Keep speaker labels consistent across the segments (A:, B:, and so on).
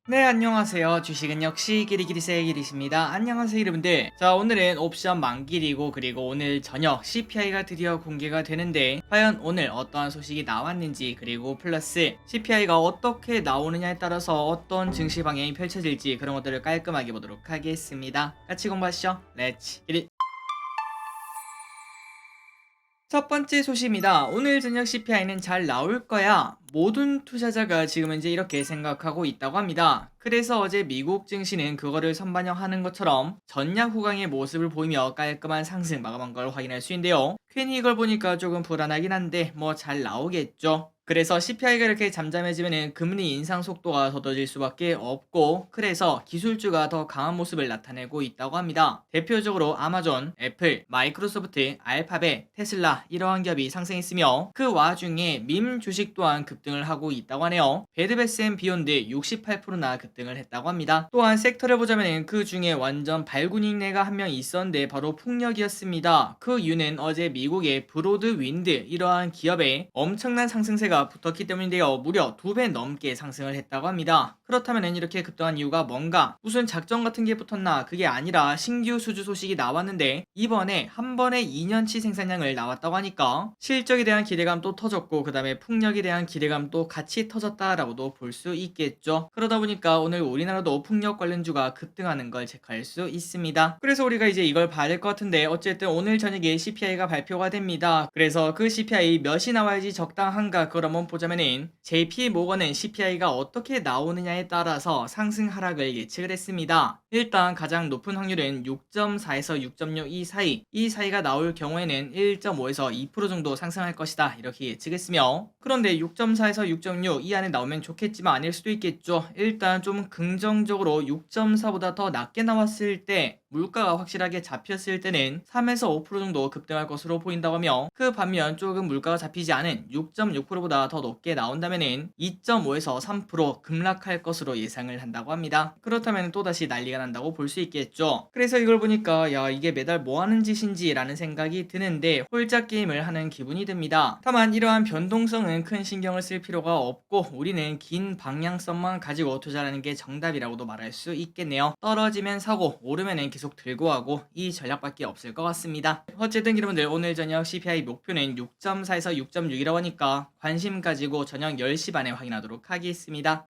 A: 네, 안녕하세요. 주식은 역시 기리기리세의 기리십니다. 안녕하세요, 여러분들. 자, 오늘은 옵션 만기이고 그리고 오늘 저녁 CPI가 드디어 공개가 되는데 과연 오늘 어떠한 소식이 나왔는지, 그리고 플러스 CPI가 어떻게 나오느냐에 따라서 어떤 증시 방향이 펼쳐질지, 그런 것들을 깔끔하게 보도록 하겠습니다. 같이 공부하시죠. 렛츠 기릿. 첫 번째 소식입니다. 오늘 저녁 CPI는 잘 나올 거야. 모든 투자자가 지금 이제 이렇게 생각하고 있다고 합니다. 그래서 어제 미국 증시는 그거를 선반영하는 것처럼 전략 후강의 모습을 보이며 깔끔한 상승 마감한 걸 확인할 수 있는데요. 괜히 이걸 보니까 조금 불안하긴 한데 뭐 잘 나오겠죠. 그래서 CPI가 이렇게 잠잠해지면 금리 인상 속도가 더뎌질 수밖에 없고, 그래서 기술주가 더 강한 모습을 나타내고 있다고 합니다. 대표적으로 아마존, 애플, 마이크로소프트, 알파벳, 테슬라 이러한 기업이 상승했으며, 그 와중에 밈 주식 또한 급등을 하고 있다고 하네요. 베드베스 비욘드 68%나 급등을 했다고 합니다. 또한 섹터를 보자면 그 중에 완전 발군인내가 한 명 있었는데 바로 풍력이었습니다. 그 이유는 어제 미국의 브로드 윈드 이러한 기업에 엄청난 상승세가 붙었기 때문인데요. 무려 2배 넘게 상승을 했다고 합니다. 그렇다면 이렇게 급등한 이유가 뭔가? 무슨 작전 같은 게 붙었나? 그게 아니라 신규 수주 소식이 나왔는데 이번에 한 번에 2년치 생산량을 나왔다고 하니까 실적에 대한 기대감도 터졌고, 그 다음에 풍력에 대한 기대감도 같이 터졌다라고도 볼 수 있겠죠. 그러다 보니까 오늘 우리나라도 풍력 관련주가 급등하는 걸 체크할 수 있습니다. 그래서 우리가 이제 이걸 봐야 될 것 같은데, 어쨌든 오늘 저녁에 CPI가 발표가 됩니다. 그래서 그 CPI 몇이 나와야지 적당한가, 그걸 한번 보자면은 JP 모건은 CPI가 어떻게 나오느냐에 따라서 상승 하락을 예측을 했습니다. 일단 가장 높은 확률은 6.4에서 6.6 이 사이가 나올 경우에는 1.5에서 2% 정도 상승할 것이다, 이렇게 예측했으며, 그런데 6.4에서 6.6 이 안에 나오면 좋겠지만 아닐 수도 있겠죠. 일단 좀 긍정적으로 6.4보다 더 낮게 나왔을 때, 물가가 확실하게 잡혔을 때는 3에서 5% 정도 급등할 것으로 보인다고 하며, 그 반면 조금 물가가 잡히지 않은 6.6%보다 더 높게 나온다면은 2.5에서 3% 급락할 것으로 예상을 한다고 합니다. 그렇다면 또다시 난리가 난다고 볼 수 있겠죠. 그래서 이걸 보니까 야, 이게 매달 뭐 하는 짓인지 라는 생각이 드는데 홀짝 게임을 하는 기분이 듭니다. 다만 이러한 변동성은 큰 신경을 쓸 필요가 없고, 우리는 긴 방향성만 가지고 투자하는 게 정답이라고도 말할 수 있겠네요. 떨어지면 사고, 오르면은 계속 들고 하고, 이 전략밖에 없을 것 같습니다. 어쨌든 여러분들, 오늘 저녁 CPI 목표는 6.4에서 6.6이라고 하니까 관심 가지고 저녁 10시 반에 확인하도록 하겠습니다.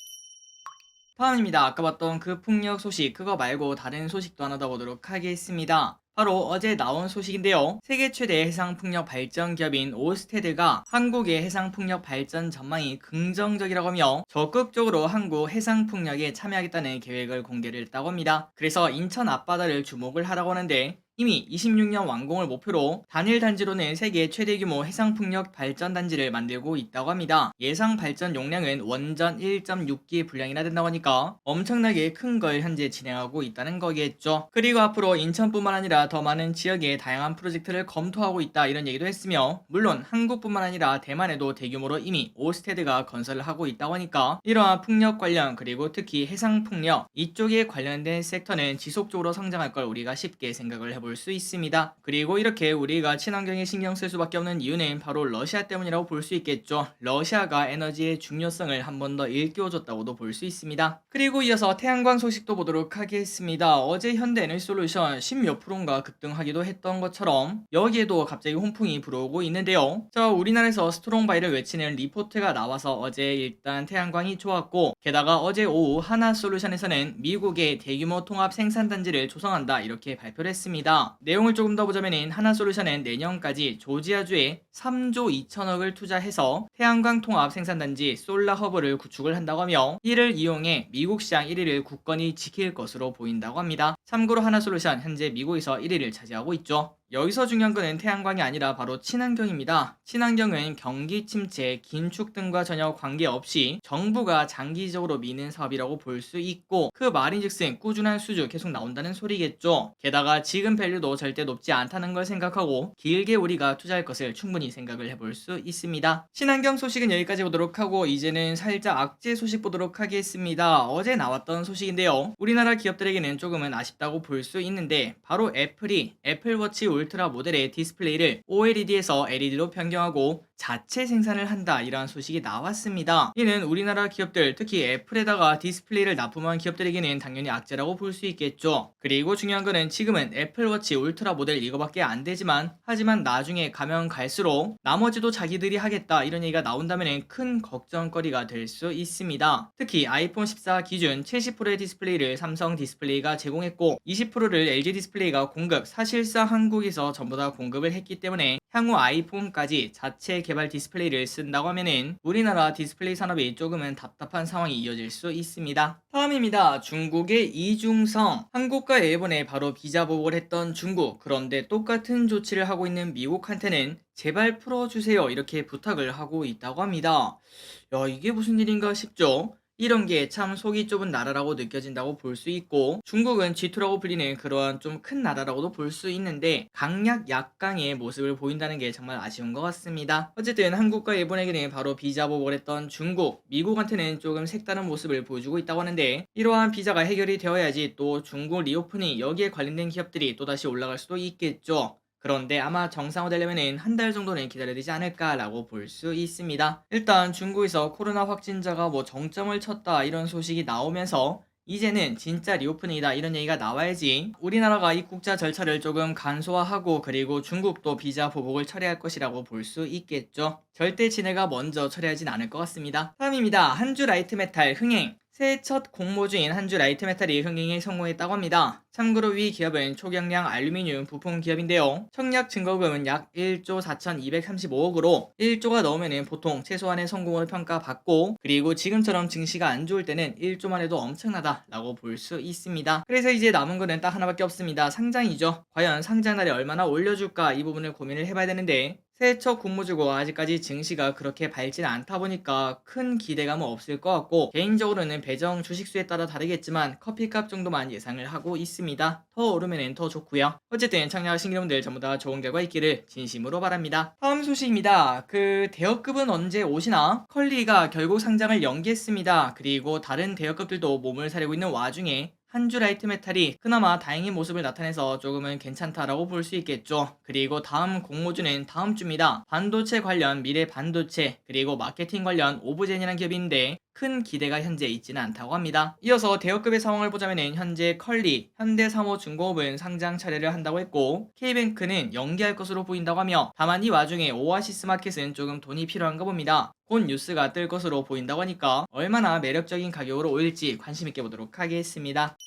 A: 다음입니다. 아까 봤던 그 풍력 소식, 그거 말고 다른 소식도 하나 더 보도록 하겠습니다. 바로 어제 나온 소식인데요. 세계 최대 해상풍력 발전 기업인 오스테드가 한국의 해상풍력 발전 전망이 긍정적이라고 하며 적극적으로 한국 해상풍력에 참여하겠다는 계획을 공개를 했다고 합니다. 그래서 인천 앞바다를 주목을 하라고 하는데, 이미 26년 완공을 목표로 단일 단지로는 세계 최대 규모 해상풍력 발전 단지를 만들고 있다고 합니다. 예상 발전 용량은 원전 1.6기 분량이나 된다고 하니까 엄청나게 큰 걸 현재 진행하고 있다는 거겠죠. 그리고 앞으로 인천뿐만 아니라 더 많은 지역에 다양한 프로젝트를 검토하고 있다, 이런 얘기도 했으며, 물론 한국뿐만 아니라 대만에도 대규모로 이미 오스테드가 건설을 하고 있다고 하니까 이러한 풍력 관련, 그리고 특히 해상풍력 이쪽에 관련된 섹터는 지속적으로 성장할 걸 우리가 쉽게 생각을 해볼 수 있습니다. 그리고 이렇게 우리가 친환경에 신경 쓸 수밖에 없는 이유는 바로 러시아 때문이라고 볼 수 있겠죠. 러시아가 에너지의 중요성을 한 번 더 일깨워줬다고도 볼 수 있습니다. 그리고 이어서 태양광 소식도 보도록 하겠습니다. 어제 현대에너지솔루션 10몇 프로인가 급등하기도 했던 것처럼 여기에도 갑자기 훈풍이 불어오고 있는데요. 자, 우리나라에서 스트롱바이를 외치는 리포트가 나와서 어제 일단 태양광이 좋았고, 게다가 어제 오후 하나솔루션에서는 미국의 대규모 통합 생산단지를 조성한다, 이렇게 발표를 했습니다. 내용을 조금 더 보자면 하나솔루션은 내년까지 조지아주에 3조 2천억을 투자해서 태양광 통합 생산단지 솔라허브를 구축을 한다고 하며, 이를 이용해 미국 시장 1위를 굳건히 지킬 것으로 보인다고 합니다. 참고로 하나솔루션 현재 미국에서 1위를 차지하고 있죠. 여기서 중요한 거는 태양광이 아니라 바로 친환경입니다. 친환경은 경기 침체, 긴축 등과 전혀 관계없이 정부가 장기적으로 미는 사업이라고 볼 수 있고, 그 말인즉슨 꾸준한 수주 계속 나온다는 소리겠죠. 게다가 지금 밸류도 절대 높지 않다는 걸 생각하고 길게 우리가 투자할 것을 충분히 생각을 해볼 수 있습니다. 친환경 소식은 여기까지 보도록 하고, 이제는 살짝 악재 소식 보도록 하겠습니다. 어제 나왔던 소식인데요. 우리나라 기업들에게는 조금은 아쉽다고 볼 수 있는데, 바로 애플이 애플워치 울트라 모델의 디스플레이를 OLED에서 LED로 변경하고 자체 생산을 한다, 이러한 소식이 나왔습니다. 이는 우리나라 기업들, 특히 애플에다가 디스플레이를 납품한 기업들에게는 당연히 악재라고 볼 수 있겠죠. 그리고 중요한 거는 지금은 애플워치 울트라 모델 이거밖에 안 되지만, 하지만 나중에 가면 갈수록 나머지도 자기들이 하겠다 이런 얘기가 나온다면 큰 걱정거리가 될 수 있습니다. 특히 아이폰 14 기준 70%의 디스플레이를 삼성 디스플레이가 제공했고 20%를 LG 디스플레이가 공급, 사실상 한국에서 전부 다 공급을 했기 때문에 향후 아이폰까지 자체 개발 디스플레이를 쓴다고 하면은 우리나라 디스플레이 산업이 조금은 답답한 상황이 이어질 수 있습니다. 다음입니다. 중국의 이중성. 한국과 일본에 바로 비자 보복을 했던 중국, 그런데 똑같은 조치를 하고 있는 미국한테는 제발 풀어주세요 이렇게 부탁을 하고 있다고 합니다. 야, 이게 무슨 일인가 싶죠? 이런 게 참 속이 좁은 나라라고 느껴진다고 볼 수 있고, 중국은 G2라고 불리는 그러한 좀 큰 나라라고도 볼 수 있는데 강약 약강의 모습을 보인다는 게 정말 아쉬운 것 같습니다. 어쨌든 한국과 일본에게는 바로 비자 보복을 했던 중국, 미국한테는 조금 색다른 모습을 보여주고 있다고 하는데, 이러한 비자가 해결이 되어야지 또 중국 리오픈이 여기에 관련된 기업들이 또다시 올라갈 수도 있겠죠. 그런데 아마 정상화되려면 한 달 정도는 기다려야 되지 않을까라고 볼 수 있습니다. 일단 중국에서 코로나 확진자가 정점을 쳤다 이런 소식이 나오면서 이제는 진짜 리오프닝이다 이런 얘기가 나와야지 우리나라가 입국자 절차를 조금 간소화하고, 그리고 중국도 비자 보복을 처리할 것이라고 볼 수 있겠죠. 절대 지네가 먼저 처리하진 않을 것 같습니다. 다음입니다. 한주 라이트 메탈 흥행. 새해 첫 공모주인 한주 라이트 메탈이 흥행에 성공했다고 합니다. 참고로 위 기업은 초경량 알루미늄 부품 기업인데요. 청약 증거금은 약 1조 4,235억으로 1조가 넘으면 보통 최소한의 성공을 평가받고, 그리고 지금처럼 증시가 안 좋을 때는 1조만 해도 엄청나다라고 볼 수 있습니다. 그래서 이제 남은 거는 딱 하나밖에 없습니다. 상장이죠. 과연 상장날에 얼마나 올려줄까, 이 부분을 고민을 해봐야 되는데, 새해 첫 공모주고 아직까지 증시가 그렇게 밝지는 않다 보니까 큰 기대감은 없을 것 같고, 개인적으로는 배정 주식수에 따라 다르겠지만 커피값 정도만 예상을 하고 있습니다. 더 오르면 더 좋고요. 어쨌든 청약하신 여러분들 전부 다 좋은 결과 있기를 진심으로 바랍니다. 다음 소식입니다. 대여급은 언제 오시나? 컬리가 결국 상장을 연기했습니다. 그리고 다른 대여급들도 몸을 사리고 있는 와중에 한주 라이트 메탈이 그나마 다행인 모습을 나타내서 조금은 괜찮다라고 볼 수 있겠죠. 그리고 다음 공모주는 다음 주입니다. 반도체 관련 미래 반도체, 그리고 마케팅 관련 오브젠이라는 기업인데 큰 기대가 현재 있지는 않다고 합니다. 이어서 대여급의 상황을 보자면 현재 컬리, 현대사모중공업은 상장 차례를 한다고 했고, K뱅크는 연기할 것으로 보인다고 하며, 다만 이 와중에 오아시스 마켓은 조금 돈이 필요한가 봅니다. 곧 뉴스가 뜰 것으로 보인다고 하니까 얼마나 매력적인 가격으로 올릴지 관심 있게 보도록 하겠습니다.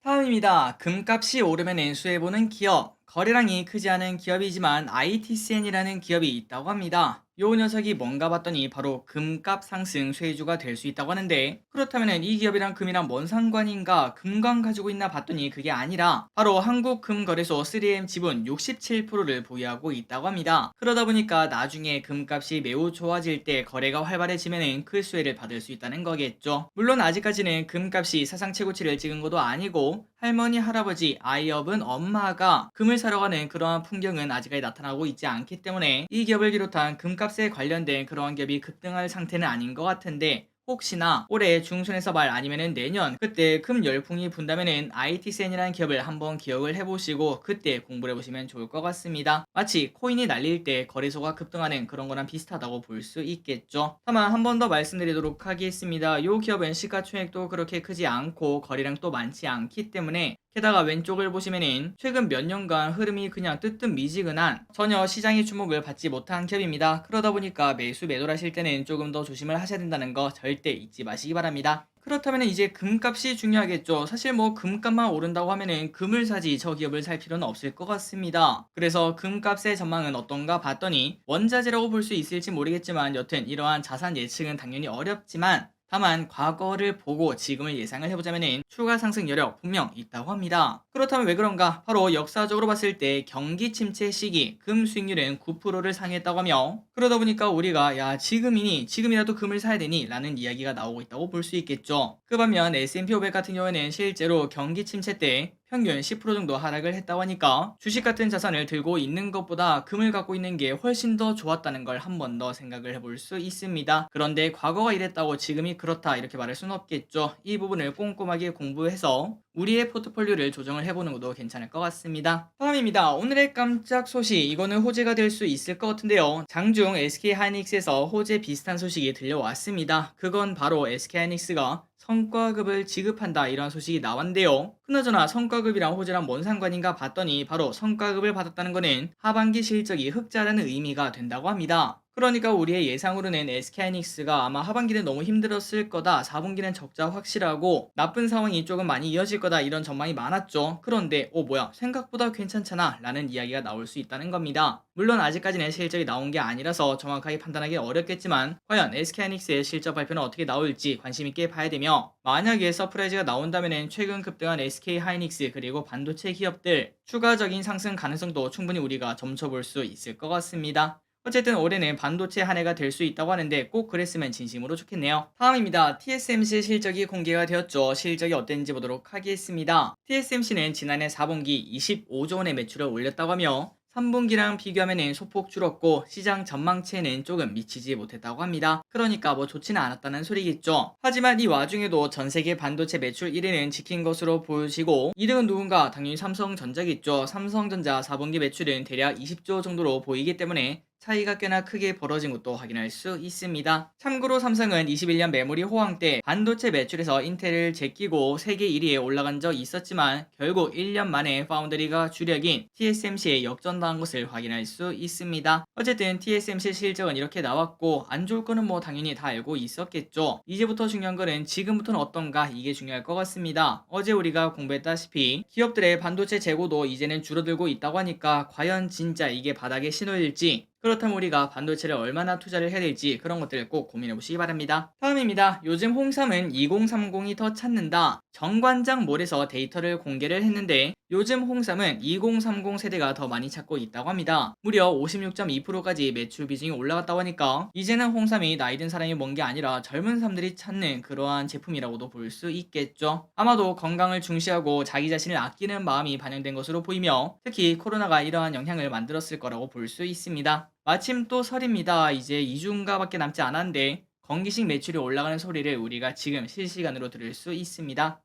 A: 다음입니다. 금값이 오르면 수혜보는 기업. 거래량이 크지 않은 기업이지만 ITCN이라는 기업이 있다고 합니다. 요 녀석이 뭔가 봤더니 바로 금값 상승 쇠주가 될 수 있다고 하는데, 그렇다면 이 기업이랑 금이랑 뭔 상관인가, 금광 가지고 있나 봤더니 그게 아니라 바로 한국금거래소 3M 지분 67%를 보유하고 있다고 합니다. 그러다 보니까 나중에 금값이 매우 좋아질 때 거래가 활발해지면 그 수혜를 받을 수 있다는 거겠죠. 물론 아직까지는 금값이 사상 최고치를 찍은 것도 아니고, 할머니 할아버지 아이업은 엄마가 금을 사러 가는 그러한 풍경은 아직까지 나타나고 있지 않기 때문에 이 기업을 비롯한 금값에 관련된 그러한 기업이 급등할 상태는 아닌 것 같은데, 혹시나 올해 중순에서 말 아니면은 내년 그때 금 열풍이 분다면은 ITCN이라는 기업을 한번 기억을 해보시고 그때 공부를 해보시면 좋을 것 같습니다. 마치 코인이 날릴 때 거래소가 급등하는 그런 거랑 비슷하다고 볼 수 있겠죠. 다만 한 번 더 말씀드리도록 하겠습니다. 이 기업은 시가총액도 그렇게 크지 않고 거래량도 많지 않기 때문에, 게다가 왼쪽을 보시면은 최근 몇 년간 흐름이 그냥 뜨뜻미지근한, 전혀 시장의 주목을 받지 못한 기업입니다. 그러다 보니까 매수 매도를 하실 때는 조금 더 조심을 하셔야 된다는 거 절대 잊지 마시기 바랍니다. 그렇다면 이제 금값이 중요하겠죠. 사실 금값만 오른다고 하면은 금을 사지 저 기업을 살 필요는 없을 것 같습니다. 그래서 금값의 전망은 어떤가 봤더니 원자재라고 볼 수 있을지 모르겠지만 여튼 이러한 자산 예측은 당연히 어렵지만, 다만 과거를 보고 지금을 예상을 해보자면 추가 상승 여력 분명 있다고 합니다. 그렇다면 왜 그런가? 바로 역사적으로 봤을 때 경기 침체 시기 금 수익률은 9%를 상회했다고 하며, 그러다 보니까 우리가 야 지금이니 지금이라도 금을 사야 되니 라는 이야기가 나오고 있다고 볼 수 있겠죠. 그 반면 S&P 500 같은 경우에는 실제로 경기 침체 때 평균 10% 정도 하락을 했다고 하니까 주식 같은 자산을 들고 있는 것보다 금을 갖고 있는 게 훨씬 더 좋았다는 걸 한 번 더 생각을 해볼 수 있습니다. 그런데 과거가 이랬다고 지금이 그렇다 이렇게 말할 수는 없겠죠. 이 부분을 꼼꼼하게 공부해서 우리의 포트폴리오를 조정을 해보는 것도 괜찮을 것 같습니다. 다음입니다. 오늘의 깜짝 소식, 이거는 호재가 될 수 있을 것 같은데요. 장중 SK하이닉스에서 호재 비슷한 소식이 들려왔습니다. 그건 바로 SK하이닉스가 성과급을 지급한다 이런 소식이 나왔는데요. 그나저나 성과급이랑 호재랑 뭔 상관인가 봤더니 바로 성과급을 받았다는 거는 하반기 실적이 흑자라는 의미가 된다고 합니다. 그러니까 우리의 예상으로는 SK하이닉스가 아마 하반기는 너무 힘들었을 거다, 4분기는 적자 확실하고 나쁜 상황이 조금 많이 이어질 거다 이런 전망이 많았죠. 그런데 뭐야 생각보다 괜찮잖아 라는 이야기가 나올 수 있다는 겁니다. 물론 아직까지는 실적이 나온 게 아니라서 정확하게 판단하기 어렵겠지만 과연 SK하이닉스의 실적 발표는 어떻게 나올지 관심 있게 봐야 되며, 만약에 서프라이즈가 나온다면 최근 급등한 SK하이닉스 그리고 반도체 기업들 추가적인 상승 가능성도 충분히 우리가 점쳐볼 수 있을 것 같습니다. 어쨌든 올해는 반도체 한 해가 될 수 있다고 하는데 꼭 그랬으면 진심으로 좋겠네요. 다음입니다. TSMC 실적이 공개가 되었죠. 실적이 어땠는지 보도록 하겠습니다. TSMC는 지난해 4분기 25조 원의 매출을 올렸다고 하며 3분기랑 비교하면 소폭 줄었고 시장 전망치에는 조금 미치지 못했다고 합니다. 그러니까 뭐 좋지는 않았다는 소리겠죠. 하지만 이 와중에도 전세계 반도체 매출 1위는 지킨 것으로 보여지고 2등은 누군가? 당연히 삼성전자겠죠. 삼성전자 4분기 매출은 대략 20조 정도로 보이기 때문에 차이가 꽤나 크게 벌어진 것도 확인할 수 있습니다. 참고로 삼성은 21년 메모리 호황 때 반도체 매출에서 인텔을 제끼고 세계 1위에 올라간 적이 있었지만 결국 1년 만에 파운드리가 주력인 TSMC에 역전당한 것을 확인할 수 있습니다. 어쨌든 TSMC 실적은 이렇게 나왔고 안 좋을 거는 뭐 당연히 다 알고 있었겠죠. 이제부터 중요한 거는 지금부터는 어떤가, 이게 중요할 것 같습니다. 어제 우리가 공부했다시피 기업들의 반도체 재고도 이제는 줄어들고 있다고 하니까 과연 진짜 이게 바닥의 신호일지, 그렇다면 우리가 반도체를 얼마나 투자를 해야 될지 그런 것들을 꼭 고민해 보시기 바랍니다. 다음입니다. 요즘 홍삼은 2030이 더 찾는다. 정관장몰에서 데이터를 공개를 했는데 요즘 홍삼은 2030 세대가 더 많이 찾고 있다고 합니다. 무려 56.2%까지 매출 비중이 올라갔다고 하니까 이제는 홍삼이 나이 든 사람이 먼 게 아니라 젊은 사람들이 찾는 그러한 제품이라고도 볼 수 있겠죠. 아마도 건강을 중시하고 자기 자신을 아끼는 마음이 반영된 것으로 보이며 특히 코로나가 이러한 영향을 만들었을 거라고 볼 수 있습니다. 마침 또 설입니다. 이제 2주인가밖에 남지 않았는데 건기식 매출이 올라가는 소리를 우리가 지금 실시간으로 들을 수 있습니다.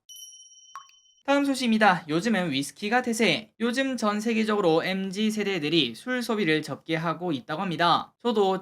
A: 다음 소식입니다. 요즘은 위스키가 대세. 요즘 전 세계적으로 MZ 세대들이 술 소비를 적게 하고 있다고 합니다. 저도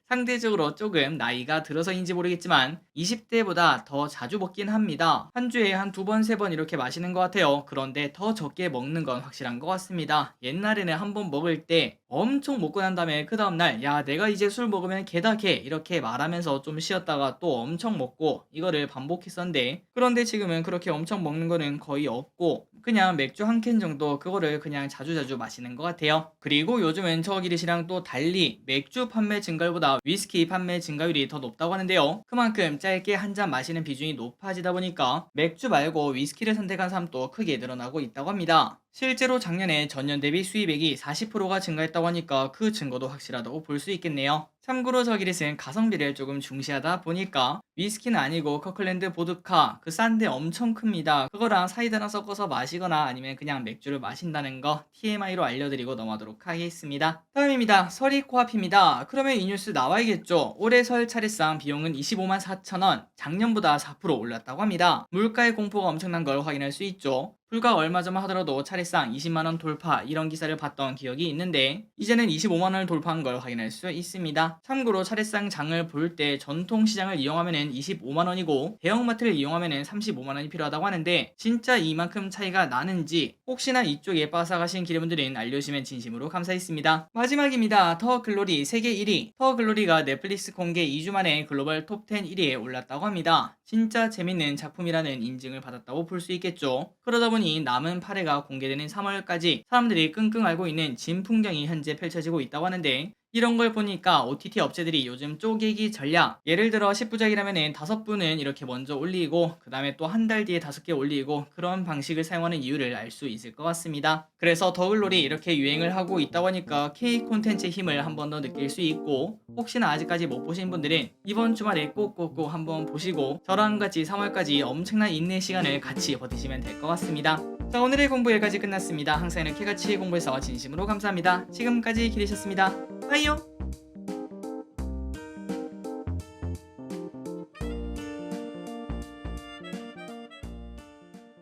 A: 상대적으로 조금 나이가 들어서인지 모르겠지만 20대보다 더 자주 먹긴 합니다. 한 주에 한 두 번, 세 번 이렇게 마시는 것 같아요. 그런데 더 적게 먹는 건 확실한 것 같습니다. 옛날에는 한 번 먹을 때 엄청 먹고 난 다음에 그 다음날 야 내가 이제 술 먹으면 개다 개 이렇게 말하면서 좀 쉬었다가 또 엄청 먹고 이거를 반복했었는데, 그런데 지금은 그렇게 엄청 먹는 거는 거의 없고 그냥 맥주 한 캔 정도 그거를 그냥 자주자주 마시는 것 같아요. 그리고 요즘은 저 기르시랑 또 달리 맥주 판매 증가율보다 위스키 판매 증가율이 더 높다고 하는데요. 그만큼 짧게 한 잔 마시는 비중이 높아지다 보니까 맥주 말고 위스키를 선택한 사람도 크게 늘어나고 있다고 합니다. 실제로 작년에 전년 대비 수입액이 40%가 증가했다고 하니까 그 증거도 확실하다고 볼 수 있겠네요. 참고로 저 기릿은 가성비를 조금 중시하다 보니까 위스키는 아니고 커클랜드 보드카 그 싼데 엄청 큽니다. 그거랑 사이다랑 섞어서 마시거나 아니면 그냥 맥주를 마신다는 거 TMI로 알려드리고 넘어가도록 하겠습니다. 다음입니다. 설이 코앞입니다. 그러면 이 뉴스 나와야겠죠. 올해 설 차례상 비용은 25만 4천 원, 작년보다 4% 올랐다고 합니다. 물가의 공포가 엄청난 걸 확인할 수 있죠. 불과 얼마 전만 하더라도 차례상 20만원 돌파 이런 기사를 봤던 기억이 있는데 이제는 25만원을 돌파한 걸 확인할 수 있습니다. 참고로 차례상 장을 볼 때 전통시장을 이용하면 25만원이고 대형마트를 이용하면 35만원이 필요하다고 하는데 진짜 이만큼 차이가 나는지 혹시나 이쪽에 빠삭하신 기름분들은 알려주시면 진심으로 감사했습니다. 마지막입니다. 더 글로리 세계 1위. 더 글로리가 넷플릭스 공개 2주 만에 글로벌 톱10 1위에 올랐다고 합니다. 진짜 재밌는 작품이라는 인증을 받았다고 볼 수 있겠죠. 그러다 보니 남은 8회가 공개되는 3월까지 사람들이 끙끙 앓고 있는 진풍경이 현재 펼쳐지고 있다고 하는데 이런 걸 보니까 OTT 업체들이 요즘 쪼개기 전략, 예를 들어 10부작이라면은 5부는 이렇게 먼저 올리고 그 다음에 또 한 달 뒤에 5개 올리고 그런 방식을 사용하는 이유를 알 수 있을 것 같습니다. 그래서 더글롤이 이렇게 유행을 하고 있다고 하니까 K 콘텐츠의 힘을 한 번 더 느낄 수 있고, 혹시나 아직까지 못 보신 분들은 이번 주말에 꼭꼭꼭 한번 보시고 저랑 같이 3월까지 엄청난 인내 시간을 같이 버티시면 될 것 같습니다. 자, 오늘의 공부 여기까지 끝났습니다. 항상 이렇게 같이 공부해서 진심으로 감사합니다. 지금까지 기대셨습니다. 빠이요.